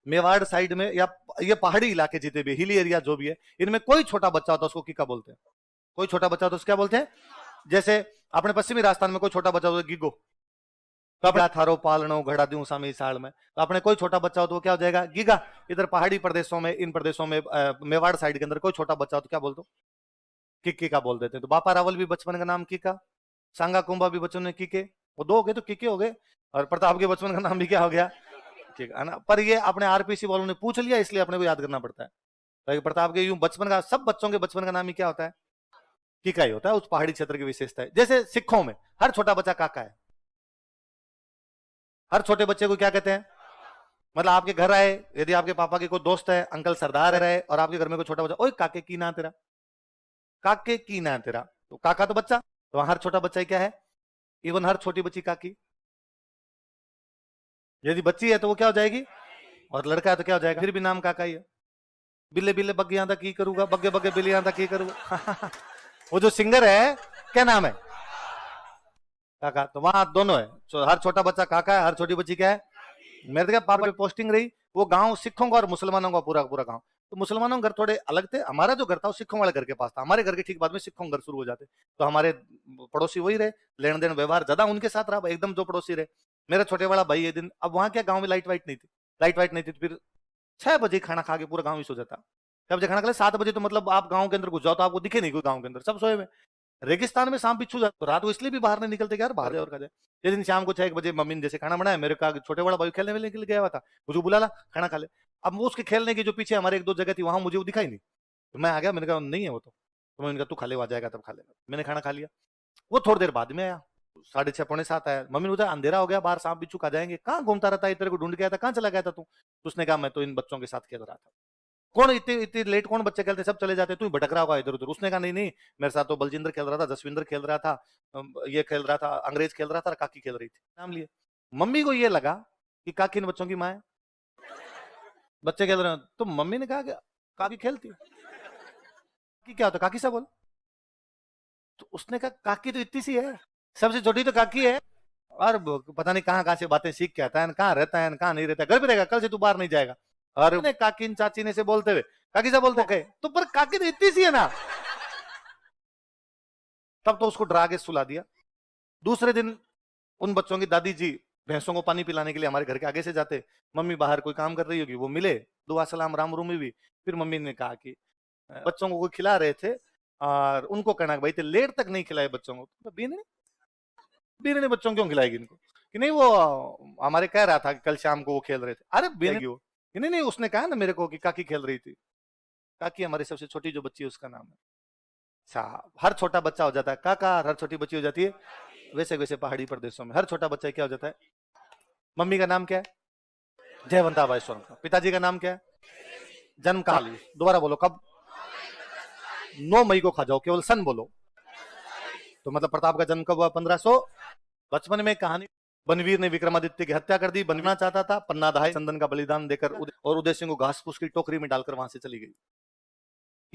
Mewar side में या ये पहाड़ी इलाके जितने भी हिली एरिया जो भी है, इनमें कोई छोटा बच्चा होता है उसको किका बोलते हैं। कोई छोटा बच्चा होता है उसको क्या बोलते हैं? जैसे अपने पश्चिमी राजस्थान में कोई छोटा बच्चा होता है गिगो, तो अपना थारो पालनो घड़ा दूं सामी साल में, तो अपने कोई छोटा बच्चा हो तो वो क्या हो जाएगा? गीगा। इधर पहाड़ी प्रदेशों में, इन प्रदेशों में, मेवाड़ साइड के अंदर कोई छोटा बच्चा हो तो क्या बोलते हो? किक्की का बोल देते हैं। तो बापा रावल भी बचपन का नाम किका, सांगा कुंभा भी बच्चों ने किके, वो दो हो गए तो किके हो गए, और प्रताप के बचपन का नाम भी क्या हो गया? ठीक है ना। पर ये अपने आरपीसी वालों ने पूछ लिया इसलिए अपने को याद करना पड़ता है। तो प्रताप के यूं बचपन का, सब बच्चों के बचपन का नाम ही क्या होता है? किका ही होता है। उस पहाड़ी क्षेत्र की विशेषता है। जैसे सिखों में हर छोटा बच्चा काका है। हर छोटे बच्चे को क्या कहते हैं? मतलब आपके घर आए, यदि आपके पापा के कोई दोस्त है, अंकल सरदार रहे, और आपके घर में कोई छोटा बच्चा, ओए काके की ना तेरा, काके की ना तेरा, तो काका तो बच्चा, तो हर छोटा बच्चा ही क्या है? इवन हर छोटी बच्ची काकी। यदि बच्ची है तो वो क्या हो जाएगी? और लड़का है तो क्या हो जाएगा? फिर भी नाम काका ही है। बिल्ले बिल्ले बग्गे यहां तक की करूंगा, बग्गे बग्गे बिल्ले यहां तक की करूंगा। वो जो सिंगर है क्या नाम है? काका। तो वहां दोनों है, तो हर छोटा बच्चा काका है, हर छोटी बच्ची क्या है? मेरे तो क्या पापा की पोस्टिंग रही, वो गांव सिखों का और मुसलमानों का पूरा पूरा गांव। तो मुसलमानों के घर थोड़े अलग थे, हमारा जो घर था वो सिखों वाले घर के पास था। हमारे घर के ठीक बाद में सिखों के घर शुरू हो जाते, तो हमारे पड़ोसी वही रहे, लेन देन व्यवहार ज्यादा उनके साथ रहा, एकदम जो पड़ोसी रहे। मेरा छोटे वाला भाई ये दिन, अब वहां क्या गाँव में लाइट वाइट नहीं थी, लाइट वाइट नहीं थी, तो फिर 6 बजे खाना खा के पूरा गाँव ही सो जाता। 6 बजे खाना खा ले, 7 बजे तो मतलब आप गाँव के अंदर घुस जाओ तो आपको दिखे नहीं कोई गाँव के अंदर, सब सोए हुए। रेगिस्तान में सांप बिच्छू जाता, तो रात को इसलिए भी बाहर नहीं निकलते कि यार बाहर और खा जाए। ये दिन शाम को 6 1 बजे मम्मी ने जैसे खाना बनाया, मेरे का छोटे बड़ा भाई खेलने वेलने के लिए गया हुआ था, मुझे बुला ला खाना खा ले। अब वो उसके खेलने की जो पीछे हमारे 1 2 जगह थी, वहां मुझे वो दिखाई नहीं, तो मैं आ गया, मैंने कहा नहीं है वो, तो मैंने कहा तू खा ले, आ जाएगा तब खा लेगा। मैंने खाना खा लिया। वो थोड़ी देर बाद में आया, 6:30 6:45 आया। मम्मी ने पूछा अंधेरा हो गया, बाहर सांप बिच्छू खा जाएंगे, कहाँ घूमता रहता है, तेरे को ढूंढ के आया था, कहाँ चला गया था तू? तो उसने कहा मैं तो इन बच्चों के साथ खेल रहा था। कौन इतने इतने लेट कौन बच्चे खेलते, सब चले जाते, तू ही भटक रहा होगा इधर उधर। उसने कहा नहीं नहीं, मेरे साथ तो बलजिंदर खेल रहा था, जसविंदर खेल रहा था, ये खेल रहा था, अंग्रेज खेल रहा था, और काकी खेल रही थी, नाम लिए। मम्मी को ये लगा कि काकी इन बच्चों की माँ है, बच्चे खेल रहे हैं, तो मम्मी ने कहा कि काकी खेलती है, काकी क्या होता, काकी से बोल। तो उसने कहा काकी तो इतनी सी है, सबसे छोटी तो काकी है, और पता नहीं कहाँ कहाँ से बातें सीख के आता है, कहाँ रहता है कहाँ नहीं रहता है, घर पे रहेगा, कल से तू बाहर नहीं जाएगा। और काकी चाची ने से बोलते हुए, काकी से बोलते गए, तो पर काकी तो इतनी सी है ना। तब तो उसको डरा के सुला दिया। दूसरे दिन उन बच्चों की दादी जी भैंसों को पानी पिलाने के लिए हमारे घर के आगे से जाते, मम्मी बाहर कोई काम कर रही होगी, वो मिले, दुआ सलाम राम रूमी भी। फिर मम्मी ने कहा कि बच्चों को कोई खिला रहे थे, और उनको कहना भाई थे लेट तक नहीं खिलाए बच्चों को, तो बीने ने बच्चों क्यों खिलाएगी इनको? कि नहीं वो हमारे कह रहा था कि कल शाम को वो खेल रहे थे। अरे बेगी वो कि नहीं नहीं, उसने कहा ना मेरे को कि काकी खेल रही थी। काकी हमारी सबसे छोटी जो बच्ची है उसका नाम है। साहब हर छोटा बच्चा हो जाता है काका, हर छोटी बच्ची हो जाती है। वैसे वैसे पहाड़ी प्रदेशों में हर छोटा बच्चा क्या हो जाता है? मम्मी का नाम क्या है? जयवंताबाई सोनका। पिताजी का नाम क्या है? जन्म काल, दोबारा बोलो कब? 9 मई को खा जाओ, केवल सन बोलो। तो मतलब प्रताप का जन्म कब हुआ? 1500। बचपन में कहानी, बनवीर ने विक्रमादित्य की हत्या कर दी, बनना चाहता था, पन्ना दहाई चंदन का बलिदान देकर, और उदय सिंह को घास फूस की टोकरी में डालकर वहां से चली गई।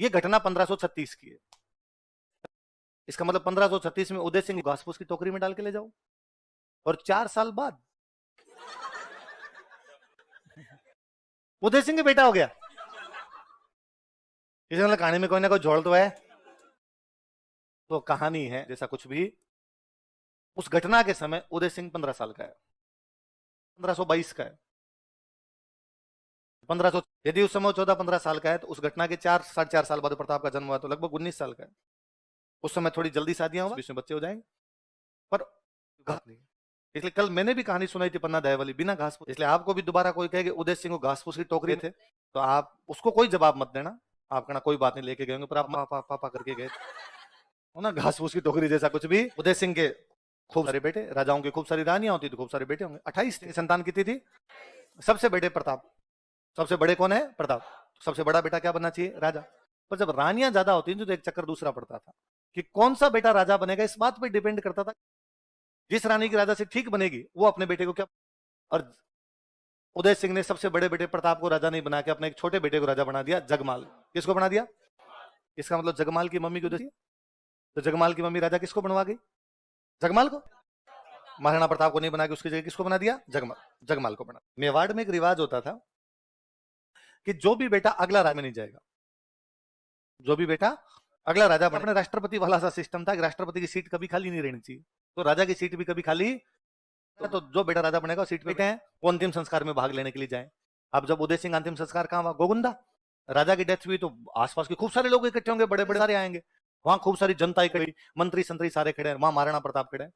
ये घटना 1536 की है। इसका मतलब 1536 में उदय सिंह घास फूस की टोकरी में डाल के ले जाओ, और 4 साल बाद उदय सिंह का बेटा हो गया। इस मतलब कहानी में कोई ना कोई झोल तो है। तो कहानी है जैसा कुछ भी, उस घटना के समय उदय सिंह 15 साल का है, 1522 का है। 1500 यदि उस समय 14 15 साल का है, तो उस घटना के 4 4.5 साल बाद प्रताप का जन्म हुआ, तो लगभग 19 साल का है। उस समय थोड़ी जल्दी शादियां हुआ, बीच में बच्चे हो जाएंगे, पर घास नहीं। इसलिए कल मैंने भी कहानी सुनाई थी पन्ना दहाई वाली, बिना घास फूस। इसलिए आपको भी दोबारा कोई कहे कि उदय सिंह को घास फूस की टोकरी थे, तो आप उसको कोई जवाब मत देना। आप कहना कोई बात नहीं, लेके गए, पर आप पापा पापा करके गए ना, घास फूस की टोकरी जैसा कुछ भी। उदय सिंह के खूब सारे बेटे, राजाओं की खूब सारी रानियां होती तो खूब सारे बेटे होंगे। 28 संतान कितनी थी? सबसे बड़े प्रताप। सबसे बड़े कौन है? प्रताप। सबसे बड़ा बेटा क्या बनना चाहिए? राजा। पर जब रानियां ज्यादा होती थी तो एक चक्कर दूसरा पड़ता था कि कौन सा बेटा राजा बनेगा, इस बात पे डिपेंड करता था। जिस रानी की राजा से ठीक बनेगी वो अपने बेटे को क्या। और उदय सिंह ने सबसे बड़े बेटे प्रताप को राजा नहीं बना के अपने एक छोटे बेटे को राजा बना दिया, जगमाल। किसको बना दिया? इसका मतलब जगमाल की मम्मी को, तो जगमाल की मम्मी राजा किसको बनवा गई? जगमाल को। महाराणा प्रताप को नहीं बना के उसकी जगह किसको बना दिया? जगमाल को बना। मेवाड़ में एक रिवाज होता था कि जो भी बेटा अगला राजा में नहीं जाएगा, जो भी बेटा अगला राजा बने। अपने राष्ट्रपति वाला सा सिस्टम था कि राष्ट्रपति की सीट कभी खाली नहीं रहनी चाहिए, तो राजा की सीट भी कभी खाली, तो जो बेटा राजा बनेगा सीट पे हैं वो अंतिम संस्कार में भाग लेने के लिए जाए। अब जब उदय सिंह अंतिम संस्कार कहाँ हुआ, गोगुंदा, राजा की डेथ हुई तो आसपास के खूब सारे लोग इकट्ठे होंगे, बड़े बड़े सारे आएंगे, वहां खूब सारी जनता इकट्ठी, मंत्री संतरी सारे खड़े हैं, वहां महाराणा प्रताप खड़े हैं,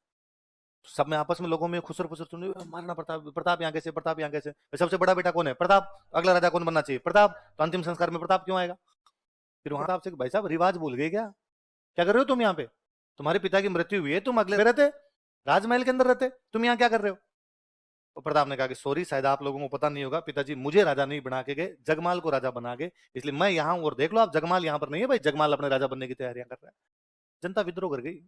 सब में आपस में लोगों में खुसर फुसर सुन, महाराणा प्रताप, प्रताप यहाँ कैसे, प्रताप यहाँ कैसे, सबसे बड़ा बेटा कौन है, प्रताप, अगला राजा कौन बनना चाहिए, प्रताप, तो अंतिम संस्कार में प्रताप क्यों आएगा। फिर वहां आपसे भाई साहब रिवाज भूल गए क्या कर रहे हो तुम यहाँ पे, तुम्हारे पिता की मृत्यु हुई है, तुम अगले रहते राजमहल के अंदर रहते, तुम यहाँ क्या कर रहे हो। तो प्रताप ने कहा कि सॉरी, शायद आप लोगों को पता नहीं होगा, पिताजी मुझे राजा नहीं बना के गए, जगमाल को राजा बना गए, इसलिए मैं यहाँ हूं, और देख लो आप जगमाल यहाँ पर नहीं है भाई, जगमाल अपने राजा बनने की तैयारियां कर रहा है। जनता विद्रोह कर गई,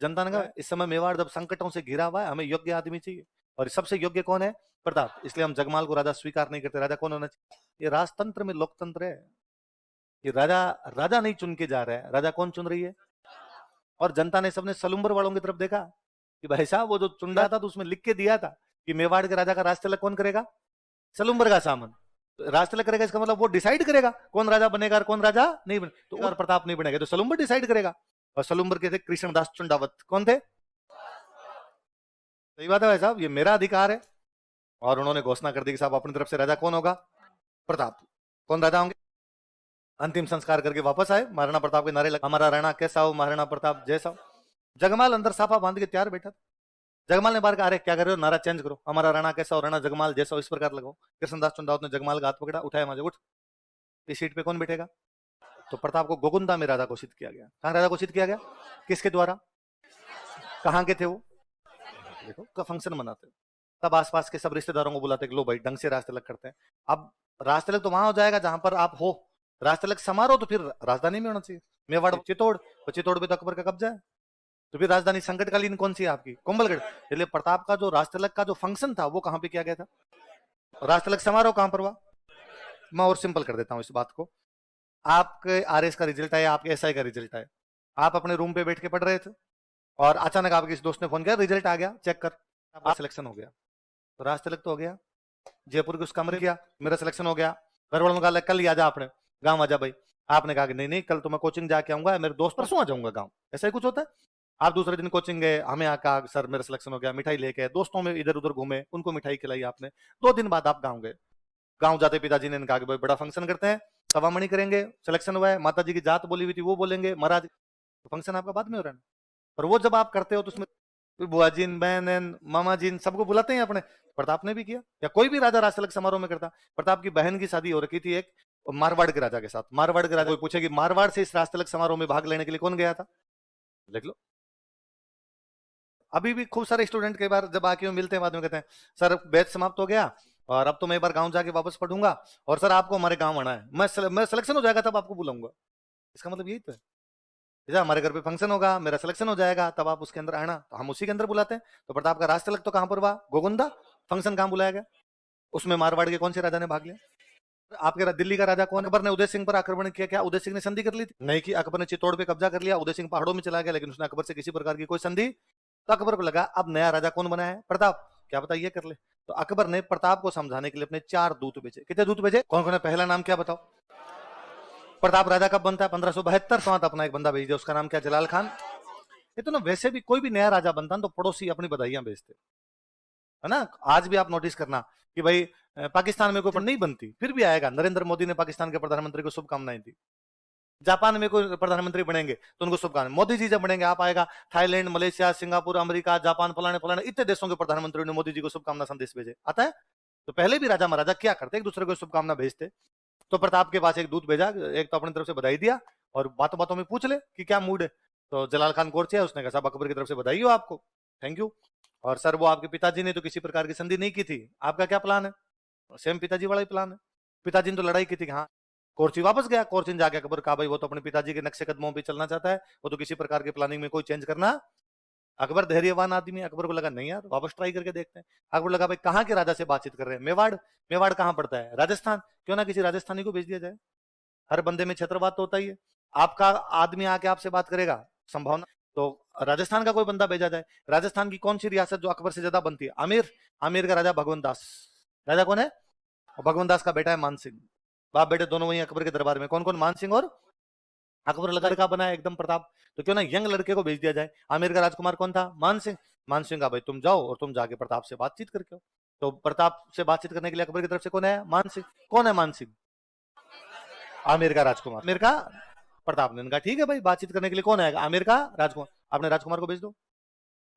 जनता ने कहा इस समय मेवाड़ जब संकटों से घिरा हुआ है, हमें योग्य आदमी चाहिए, और सबसे योग्य कौन है, प्रताप, इसलिए हम जगमाल को राजा स्वीकार नहीं करते, राजा कौन होना चाहिए। ये राजतंत्र में लोकतंत्र है, ये राजा राजा नहीं चुन के जा रहा है, राजा कौन चुन रही है। और जनता ने सबने सलुम्बर वालों की तरफ देखा कि भाई साहब वो जो चुन रहा था तो उसमें लिख के दिया था कि मेवाड़ के राजा का राज तिलक कौन करेगा, सलुम्बर का सामन, तो राज तिलक करेगा, इसका मतलब वो डिसाइड करेगा कौन राजा बनेगा और कौन राजा नहीं बने, तो और प्रताप नहीं बनेगा तो सलुम्बर डिसाइड करेगा, और सलुम्बर के थे कृष्णदास चुंडावत, कौन थे, सही बात है भाई साहब, ये मेरा अधिकार है। और उन्होंने घोषणा कर दी कि साहब अपनी तरफ से राजा कौन होगा, प्रताप, कौन राजा होंगे। अंतिम संस्कार करके वापस आए, महाराणा प्रताप के नारे लगे, हमारा राणा कैसा हो, महाराणा प्रताप जैसा हो। जगमाल अंदर साफा बांध के तैयार बैठा था, जगमाल ने बाहर कहा अरे क्या कर रहे हो, नारा चेंज करो, हमारा राणा कैसा हो, राणा जगमाल जैसा हो, इस प्रकार लगाओ। कृष्णदास चुंडावत ने जगमाल का हाथ पकड़ा, उठाया, माजे उठ, इस सीट पे कौन बैठेगा। तो प्रताप को गोगुंदा में राजा घोषित किया गया। कहां राजा घोषित किया गया, किसके द्वारा, कहां के थे वो, देखो का फंक्शन मनाते, तब आसपास के सब रिश्तेदारों को बुलाते, लो भाई ढंग से राज तिलक करते हैं। अब राज तिलक तो वहां हो जाएगा जहां पर आप हो, राज तिलक समारोह तो फिर राजधानी में होना चाहिए, मेवाड़ चित्तौड़, तो चित्तौड़ पे तो अकबर का कब्जा है, तो फिर राजधानी संकटकालीन कौन सी है आपकी, कुंभलगढ़। इसलिए प्रताप का जो राज तिलक का जो फंक्शन था वो कहां पे किया गया था, राज तिलक समारोह कहां पर हुआ। मैं और सिंपल कर देता हूं इस बात को, आपके आरएस का रिजल्ट आया, आपके एसआई का रिजल्ट आया, आप अपने रूम पे बैठ के पढ़ रहे थे और अचानक आपके इस दोस्त ने फोन किया, रिजल्ट आ गया चेक कर, आपका सिलेक्शन हो गया, तो राज तिलक तो हो गया, जयपुर के उस कमरे किया, मेरा सिलेक्शन हो गया, घर वालों ने कहा कल ही आ जा, अपने गांव आ जा भाई, आपने कहा कि नहीं नहीं कल तो मैं कोचिंग जाके आऊंगा, मेरे दोस्त परसों आ जाऊंगा गांव, ऐसा ही कुछ होता है। आप दूसरे दिन कोचिंग गए, हमें कहा सर मेरा सिलेक्शन हो गया, मिठाई लेके दोस्तों में इधर उधर घूमे, उनको मिठाई खिलाई आपने, 2 दिन बाद आप गाँव गए, गाँव जाते पिताजी ने कहा कि भाई बड़ा फंक्शन करते हैं, सवामणि करेंगे, सिलेक्शन हुआ है, माता जी की जात बोली हुई थी वो बोलेंगे, महाराज, तो फंक्शन आपका बाद में हो रहा है, और वो जब आप करते हो तो उसमें बुआ जीन, बहन, मामा जीन सबको बुलाते हैं अपने, प्रताप ने भी किया, या कोई भी राजा राज तिलक समारोह में करता। प्रताप की बहन की शादी हो रखी थी एक मारवाड़ के राजा के साथ, मारवाड़ के राजा को पूछे कि मारवाड़ से इस राज तिलक समारोह में भाग लेने के लिए कौन गया था, लिख लो। अभी भी खूब सारे स्टूडेंट कई बार जब आके मिलते हैं बाद में कहते हैं सर बैच समाप्त हो गया और अब तो मैं एक बार गांव जाके वापस पढ़ूंगा, और सर आपको हमारे गांव आना है, मैं सिलेक्शन हो जाएगा तब आपको बुलाऊंगा। इसका मतलब यही तो है, जैसे हमारे घर पे फंक्शन होगा, मेरा सिलेक्शन हो जाएगा तब आप उसके अंदर आना, तो हम उसी के अंदर बुलाते हैं। तो प्रताप का राज तिलक तो कहां पर हुआ, गोगुंदा, फंक्शन कहां बुलाया गया, उसमें मारवाड़ के कौन से राजा ने भाग लिया। आपके दिल्ली का राजा कौन, अकबर ने उदय सिंह पर आक्रमण किया, क्या उदय सिंह ने संधि कर ली थी, नहीं कि अकबर ने चित्तौड़ पे कब्जा कर लिया, उदय सिंह पहाड़ों में चला गया, लेकिन उसने अकबर से किसी प्रकार की कोई संधि, तो अकबर को लगा अब नया राजा कौन बना है, प्रताप, क्या पता ये कर ले। तो अकबर ने प्रताप को समझाने के लिए अपने 4 दूत भेजे। कितने दूत भेजे, कौन कौन है, पहला नाम क्या बताओ, प्रताप राजा कब बनता है, 1572, साथ अपना एक बंदा भेज दिया, उसका नाम क्या, जलाल खान। ये तो ना वैसे भी कोई भी नया राजा बनता है तो पड़ोसी अपनी बधाइयां भेजते है ना। आज भी आप नोटिस करना कि भाई पाकिस्तान में कोई नहीं बनती, फिर भी आएगा, नरेंद्र मोदी ने पाकिस्तान के प्रधानमंत्री को शुभकामनाएं दी, जापान में कोई प्रधानमंत्री बनेंगे तो उनको शुभकामनाएं, मोदी जी जब बनेंगे आप आएगा, Thailand, Malaysia, Singapore, America, Japan, फलाने फलाने इतने देशों के प्रधानमंत्री ने मोदी जी को शुभकामना संदेश भेजे, आता है। तो पहले भी राजा महाराजा क्या करते, एक दूसरे को शुभकामना भेजते। तो प्रताप के पास एक दूत भेजा, एक तो अपनी तरफ से बधाई दिया और बातों बातों में पूछ ले कि क्या मूड है। तो जलाल खान कोर्चे है, उसने कहा साहब अकबर की तरफ से बधाई हो आपको, थैंक यू, और सर वो आपके पिताजी ने तो किसी प्रकार की संधि नहीं की थी, आपका क्या प्लान है, सेम पिताजी वाला ही प्लान है। पिताजी ने तो लड़ाई की थी, हाँ, कोर्ची वापस गया, कोर्ची जाके अकबर कहा भाई वो तो अपने पिताजी के नक्शे कदमों पे चलना चाहता है, वो तो किसी प्रकार के प्लानिंग में कोई चेंज करना। अकबर धैर्यवान आदमी, अकबर को लगा नहीं यार वापस ट्राई करके देखते हैं। अकबर लगा भाई कहाँ के राजा से बातचीत कर रहे हैं, मेवाड़, मेवाड़ कहाँ पड़ता है, राजस्थान, क्यों ना किसी राजस्थानी को भेज दिया जाए, हर बंदे में छत्रवाद तो होता ही है, आपका आदमी आके आपसे बात करेगा संभावना, तो राजस्थान का कोई बंदा भेजा जाए। राजस्थान की कौन सी रियासत जो अकबर से ज्यादा बनती है, आमेर, आमेर का राजा भगवंत दास, राजा कौन है, और भगवान दास का बेटा है मान सिंह। बाप बेटे दोनों वहीं अकबर के दरबार में। कौन कौन? मान सिंह और अकबर। लड़का बना है एकदम प्रताप, तो क्यों ना यंग लड़के को भेज दिया जाए। आमिर का राजकुमार कौन था? मान सिंह। मान सिंह का भाई तुम जाओ और तुम जाके प्रताप से बातचीत करके आओ। तो प्रताप से बातचीत करने के लिए अकबर की तरफ से कौन है? मान सिंह। कौन है मान सिंह? आमिर का राजकुमार। आमिर का प्रताप ने कहा ठीक है भाई, बातचीत करने के लिए कौन आएगा? आमिर का राजकुमार। आपने राजकुमार को भेज दो।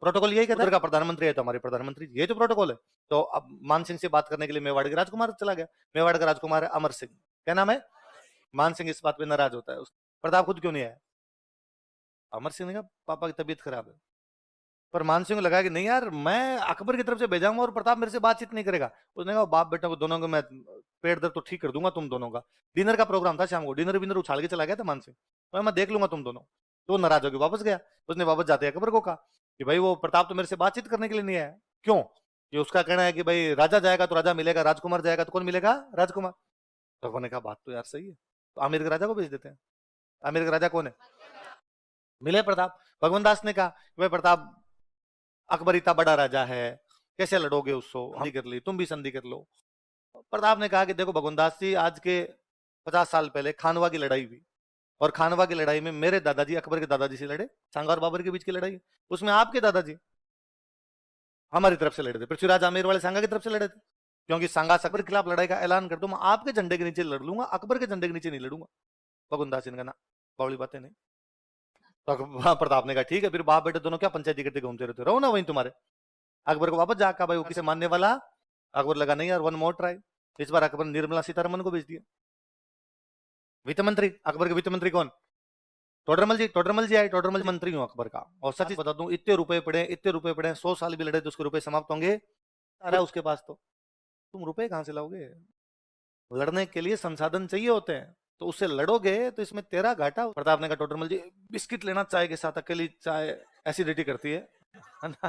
प्रोटोकॉल यही कहता है का प्रधानमंत्री है तो हमारे प्रधानमंत्री, ये तो प्रोटोकॉल है। तो अब मान सिंह से बात करने के लिए मेवाड़ के राजकुमार चला गया। मेवाड़ का राजकुमार है अमर सिंह। क्या नाम है? मान सिंह इस बात पे नाराज होता है। प्रताप खुद क्यों नहीं आया? अमर सिंह ने कहा पापा की तबीयत खराब है। पर मान सिंह को लगा कि नहीं यार, मैं अकबर की तरफ से भेजाऊंगा और प्रताप मेरे से बातचीत नहीं करेगा। उसने कहा बाप बेटा को दोनों को मैं पेट दर्द तो ठीक कर दूंगा तुम दोनों का। डिनर का प्रोग्राम था शाम को, डिनर विनर उछाल के चला गया था मान सिंह। तो मैं देख लूंगा तुम दोनों। तो नाराज होकर वापस गया। उसने वापस जाते अकबर को कहा कि भाई वो प्रताप तो मेरे से बातचीत करने के लिए नहीं आया। क्यों? कि उसका कहना है कि भाई राजा जाएगा तो राजा मिलेगा, राजकुमार जाएगा तो कौन मिलेगा? राजकुमार। तो अकबर ने कहा बात तो यार सही है, तो आमिर के राजा को भेज देते हैं। आमिर का राजा कौन है? मिले प्रताप। भगवान दास ने कहा भाई प्रताप अकबर इतना बड़ा राजा है, कैसे लड़ोगे उसको? संधि कर ली, तुम भी संधि कर लो। प्रताप ने कहा कि देखो भगवान दास जी, आज के 50 साल पहले खानवा की लड़ाई हुई, और खानवा की लड़ाई में मेरे दादाजी अकबर के दादाजी से लड़े। सांगा और बाबर के बीच की लड़ाई, उसमें आपके दादाजी हमारी तरफ से लड़े थे। पृथ्वीराज आमेर वाले सांगा की तरफ से लड़े थे, क्योंकि सांगा अकबर के खिलाफ लड़ाई का ऐलान कर दो, मैं आपके झंडे के नीचे लड़ लूंगा, अकबर के झंडे के नीचे नहीं लड़ूंगा। भगवान दास जी ने कहा बावली बातें नहीं। तो प्रताप ने कहा ठीक है, फिर बाप बेटे दोनों क्या पंचायती करते घूमते रहते, रहो ना वहीं तुम्हारे। अकबर को वापस जाकर भाई वो किसे मानने वाला? अकबर लगा नहीं यार, वन मोर ट्राई। इस बार अकबर निर्मला सीतारमन को भेज दिया वित्त मंत्री। अकबर के वित्त मंत्री कौन? टोडरमल जी। टोडरमल जी आए। टोडरमल मंत्री हूं अकबर का, और सच बता दूं इतने रुपए पड़े, इतने रुपए पड़े, 100 साल भी लड़े तो उसके रुपए समाप्त होंगे? अरे उसके पास तो तुम रुपए कहां से लाओगे? लड़ने के लिए संसाधन चाहिए होते हैं, तो उससे लड़ोगे तो इसमें तेरा घाटा। प्रताप ने कहा टोडरमल जी बिस्किट लेना चाय के साथ, अकेली चाय एसिडिटी करती है ना।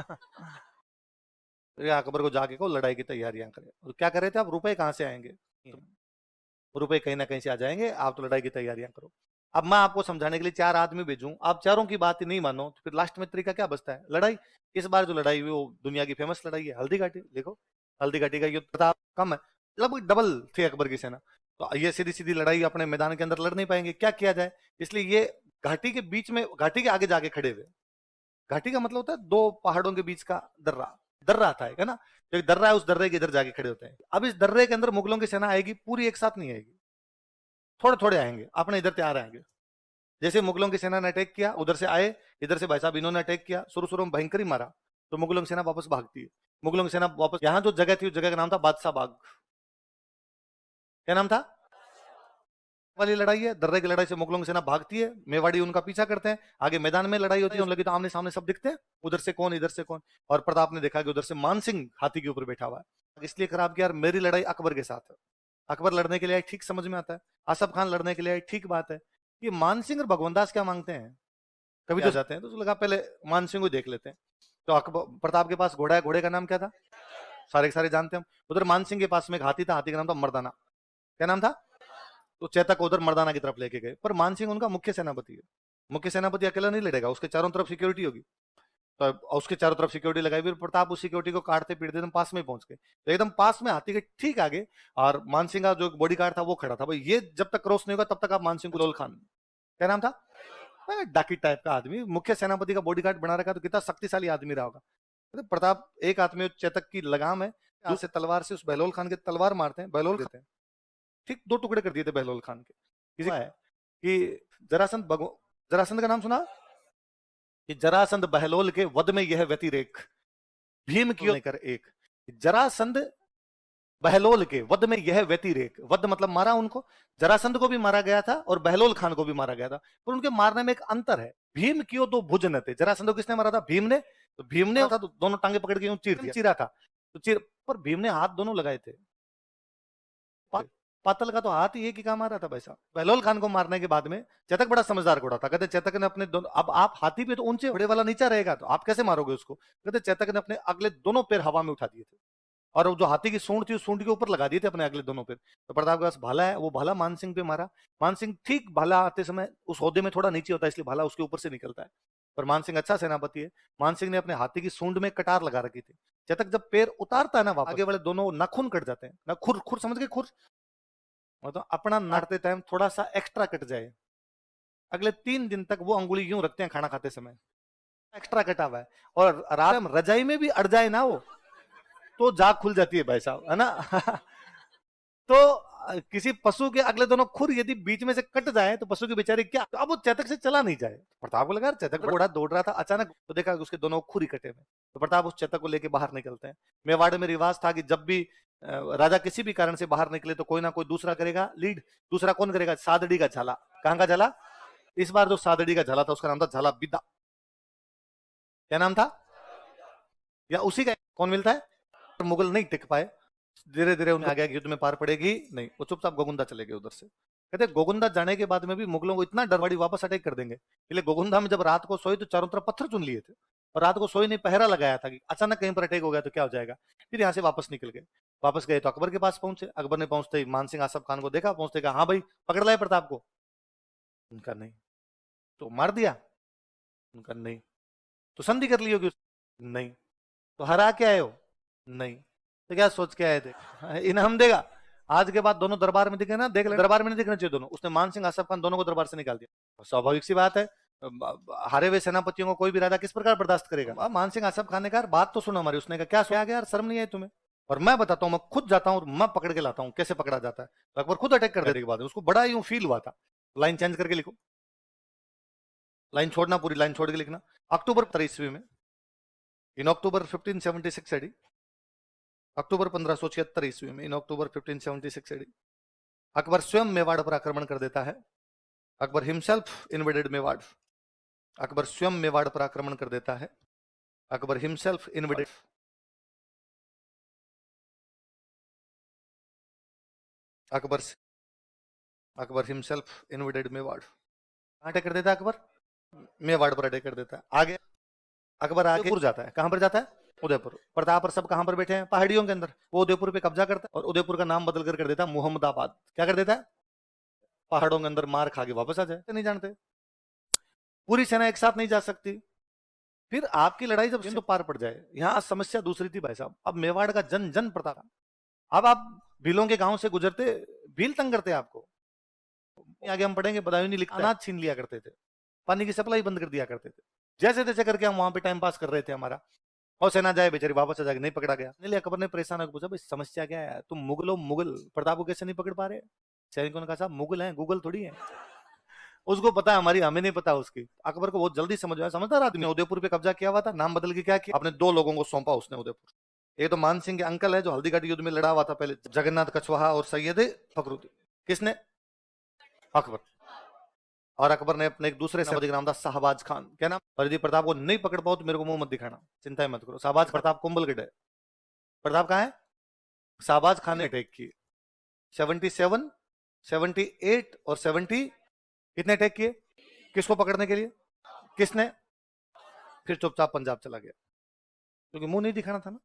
अकबर को जाके को लड़ाई की तैयारियां करे। और क्या कर रहे थे आप? रुपए कहां से आएंगे? रुपए कहीं ना कहीं से आ जाएंगे, आप तो लड़ाई की तैयारियां करो। अब मैं आपको समझाने के लिए 4 आदमी भेजूं, आप चारों की बात ही नहीं मानो तो फिर लास्ट में तरीका क्या बचता है? लड़ाई। इस बार जो लड़ाई हुई वो दुनिया की फेमस लड़ाई है, हल्दी घाटी। देखो हल्दी घाटी का युद्ध प्रताप कम है, लगभग डबल थी अकबर की सेना। तो ये सीधी सीधी लड़ाई अपने मैदान के अंदर लड़ नहीं पाएंगे, क्या किया जाए? इसलिए ये घाटी के बीच में, घाटी के आगे जाके खड़े हुए। घाटी का मतलब होता है 2 पहाड़ों के बीच का दर्रा। दर्रा था है ना, जो एक दर्रा है उस दर्रे के इधर जाके खड़े होते हैं। अब इस दर्रे के अंदर मुगलों की सेना आएगी, पूरी एक साथ नहीं आएगी, थोड़े थोड़े आएंगे, अपने इधर तैयार आएंगे। जैसे मुगलों की सेना ने अटैक किया, उधर से आए, इधर से भाई साहब इन्होंने अटैक किया, शुरू शुरू में भयंकर ही मारा, तो मुगलों की सेना वापस भागती है। मुगलों की सेना वापस, यहाँ जो जगह थी उस जगह का नाम था बादशाह बाग। क्या नाम था? वाली लड़ाई है, दर्रे की लड़ाई से मुगलों की सेना भागती है, मेवाड़ी उनका पीछा करते हैं, आगे मैदान में लड़ाई होती है, उन लगी तो आमने सामने सब दिखते हैं, उधर से कौन इधर से कौन। और प्रताप ने देखा कि उधर से मान सिंह हाथी के ऊपर बैठा हुआ है। इसलिए खराब कि यार मेरी लड़ाई अकबर के साथ है, अकबर लड़ने के लिए ठीक समझ में आता है, आसफ खान लड़ने के लिए ठीक बात है। ये मान सिंह और भगवान दास क्या मांगते हैं? कभी तो जाते हैं तो लगा पहले मान सिंह को देख लेते हैं। तो अकबर प्रताप के पास घोड़ा है, घोड़े का नाम क्या था? सारे के सारे जानते हैं हम। उधर मान सिंह के पास में एक हाथी था, हाथी का नाम था मर्दाना। क्या नाम था? तो चेतक उधर मर्दाना की तरफ लेके गए, पर मान सिंह उनका मुख्य सेनापति है। मुख्य सेनापति अकेला नहीं लड़ेगा, उसके चारों तरफ सिक्योरिटी होगी। तो उसके चारों तरफ सिक्योरिटी लगाई, फिर प्रताप उस सिक्योरिटी को काटते पीटते एकदम पास में पहुंच गए। तो एकदम पास में हाथी के ठीक आगे, और मान सिंह का जो बॉडी गार्ड था वो खड़ा था। भाई ये जब तक क्रॉस नहीं होगा तब तक आप मान सिंह को, लोल खान क्या नाम था, डाकी टाइप का आदमी, मुख्य सेनापति का बॉडी गार्ड बना रखा, तो कितना शक्तिशाली आदमी रहा होगा। प्रताप एक हाथ में चेतक की लगाम है, दूसरे तलवार से उस बहलोल खान के तलवार मारते हैं, बहलोल देते हैं, ठीक 2 टुकड़े कर दिए थे बहलोल खान के। किसी है कि जरासंध, जरासंध का नाम सुना? कि जरासंध बहलोल के वध में यह व्यतिरेक, भीम की लेकर एक। जरासंध बहलोल के वध में यह व्यतिरेक, वध मतलब मारा उनको, जरासंध को भी मारा गया था और बहलोल खान को भी मारा गया था, पर उनके मारने में एक अंतर है। भीम क्यों तो भुज न थे, जरासंध को किसने मारा था? भीम ने। तो भीम ने था तो दोनों टांगे पकड़ के चीर दिया, चीरा था तो चीर, पर भीम ने हाथ दोनों लगाए थे। पातल का तो हाथ ही एक ही काम आ रहा था भाई साहब। बहलोल खान को मारने के बाद में चेतक बड़ा समझदार घोड़ा था, कहते चेतक ने अपने दोनों, अब आप हाथी पे तो ऊंचे, घोड़े वाला नीचा रहेगा तो आप कैसे मारोगे उसको? कहते चेतक ने अपने अगले दोनों पैर हवा में उठा दिए थे, और जो हाथी की सूंड थी उस सूंड के ऊपर लगा दिए थे अपने अगले दोनों पैर। तो प्रताप के पास भाला है, वो भाला मान सिंह पे मारा। मान सिंह ठीक भाला आते समय उस ओहदे में थोड़ा नीचे होता है, इसलिए भाला उसके ऊपर से निकलता है। पर मानसिंह अच्छा सेनापति है। मानसिंह ने अपने हाथी की सूंड में कटार लगा रखी थी। चेतक जब पैर उतारता है ना वापस, आगे वाले दोनों नाखून कट जाते हैं ना, खुर खुर समझ गए, खुर मतलब अपना नाटते टाइम थोड़ा सा एक्स्ट्रा कट जाए, अगले 3 दिन तक वो अंगुली यूं रखते हैं खाना खाते समय, एक्स्ट्रा कटा हुआ है। और रात में रजाई में भी अड़ जाए ना वो, तो जाग खुल जाती है भाई साहब, है ना। तो किसी पशु के अगले दोनों खुर यदि बीच में से कट जाए तो पशु के बेचारे क्या, तो अब वो चेतक से चला नहीं जाए। प्रताप को लगा चेतक घोड़ा दौड़ रहा था, अचानक तो देखा उसके दोनों खुर ही कटे हुए। तो प्रताप उस चेतक को लेके बाहर निकलते हैं। मेवाड़ में रिवाज था कि जब भी राजा किसी भी कारण से बाहर निकले तो कोई ना कोई दूसरा करेगा लीड। दूसरा कौन करेगा? सादड़ी का झाला। कहां का झाला? इस बार जो सादड़ी का झाला था उसका नाम था झाला बिदा। क्या नाम था? या उसी का कौन मिलता है? मुगल नहीं टिक पाए, धीरे धीरे उन्हें आ गया कि युद्ध में पार पड़ेगी नहीं, वो चुपचाप गोगुंदा चले गए उधर से। कहते गोगुंदा जाने के बाद में भी मुगलों को इतना डरवाड़ी वापस अटैक कर देंगे, इसलिए गोगुंदा में जब रात को सोए तो चारों तरफ पत्थर चुन लिए थे, और रात को सोए नहीं, पहरा लगाया था कि अचानक कहीं पर अटैक हो गया तो क्या हो जाएगा। फिर यहाँ से वापस निकल गए। वापस गए तो अकबर के पास पहुंचे। अकबर ने पहुंचते ही मानसिंह आसफ खान को देखा, पहुंचते कहा हाँ भाई पकड़ लाए प्रताप को? उनका नहीं। तो मार दिया? उनका नहीं। तो संधि कर ली होगी? नहीं। तो हरा के आए हो? नहीं। तो क्या सोच के आए थे? इनाम देगा। आज के बाद दोनों दरबार में दिखे ना, देख ले, दरबार में नहीं दिखना चाहिए दोनों। उसने मानसिंह आसफ खान दोनों को दरबार से निकाल दिया। स्वाभाविक सी बात है, हारे हुए सेनापतियों को कोई भी राजा किस प्रकार बर्दाश्त करेगा। मानसिंह आसफ खान ने कहा बात तो सुनो हमारी। उसने कहा क्या सुना? यार शर्म नहीं है तुम्हें? और मैं बताता हूँ, मैं खुद जाता हूँ और मैं पकड़ के लाता हूँ कैसे पकड़ा जाता है। तो अकबर खुद अटैक कर देने के बाद उसको बड़ा यूं फील हुआ था। लाइन चेंज करके लिखो, लाइन छोड़ना, पूरी लाइन छोड़ के लिखना। अक्टूबर 23 में, इन अक्टूबर 1576 एडी, अक्टूबर 1576 ईस्वी में, इन अक्टूबर 1576 एडी, अकबर स्वयं मेवाड़ पर आक्रमण कर देता है। Akbar himself invaded Mewar. अकबर स्वयं मेवाड़ पर आक्रमण कर देता है। Akbar himself invaded. Akbar himself invaded Mewar. Attack कर देता है अकबर, मेवाड़ पर अटैक कर देता है। आगे अकबर आगे उड़ जाता है। कहां पर जाता है? उदयपुर। प्रताप और सब कहां पर बैठे हैं? पहाड़ियों के अंदर। वो उदयपुर पे कब्जा करता है और उदयपुर का नाम बदल कर देता है मुहम्मदाबाद। क्या कर देता है? पहाड़ों के अंदर मार खा के वापस आ जाए। नहीं जानते, पूरी सेना एक साथ नहीं जा सकती। फिर आपकी लड़ाई जब सिंधु पार पड़ जाए, यहां समस्या दूसरी थी भाई साहब। अब मेवाड़ का जन जन प्रताप। अब आप भीलों के गांव से गुजरते, भील तंग करते आपको। आगे हम पढ़ेंगे, बदायूं नहीं लिखता, अनाज छीन लिया करते थे, पानी की सप्लाई बंद कर दिया करते थे। जैसे तैसे करके हम वहां पे टाइम पास कर रहे थे हमारा, और सेना जाए बेचारी वापस आ जाके नहीं पकड़ा गया। नहीं, अकबर ने परेशान होकर पूछा भाई समस्या क्या है? तुम मुगल हो, मुगल प्रताप को कैसे नहीं पकड़ पा रहे? सैनिकों ने कहा साहब मुगल हैं, गूगल थोड़ी है। उसको पता है हमारी, हमें नहीं पता उसकी। अकबर को बहुत जल्दी समझ आया, समझदार आदमी। उदयपुर पे कब्जा किया हुआ था, नाम बदल के क्या किया, अपने 2 लोगों को सौंपा उसने उदयपुर। एक तो मान सिंह के अंकल है जो हल्दीघाटी युद्ध में लड़ा हुआ था पहले, जगन्नाथ कछवाहा और सैयद फखरुद्दीन। किसने? अकबर। और अकबर ने अपने एक दूसरे सेनापति का नाम था शाहबाज खान। क्या नाम? और यदि प्रताप को नहीं पकड़ पाओ तो मेरे को मुंह मत दिखाना, चिंता मत करो। शाहबाज प्रताप कुंभलगढ़ है। प्रताप कहाँ है? शाहबाज खान ने अटैक किए 77, 78 और 70। कितने अटैक किए? किसको पकड़ने के लिए? किसने? फिर चुपचाप पंजाब चला गया, क्योंकि मुंह नहीं दिखाना था ना।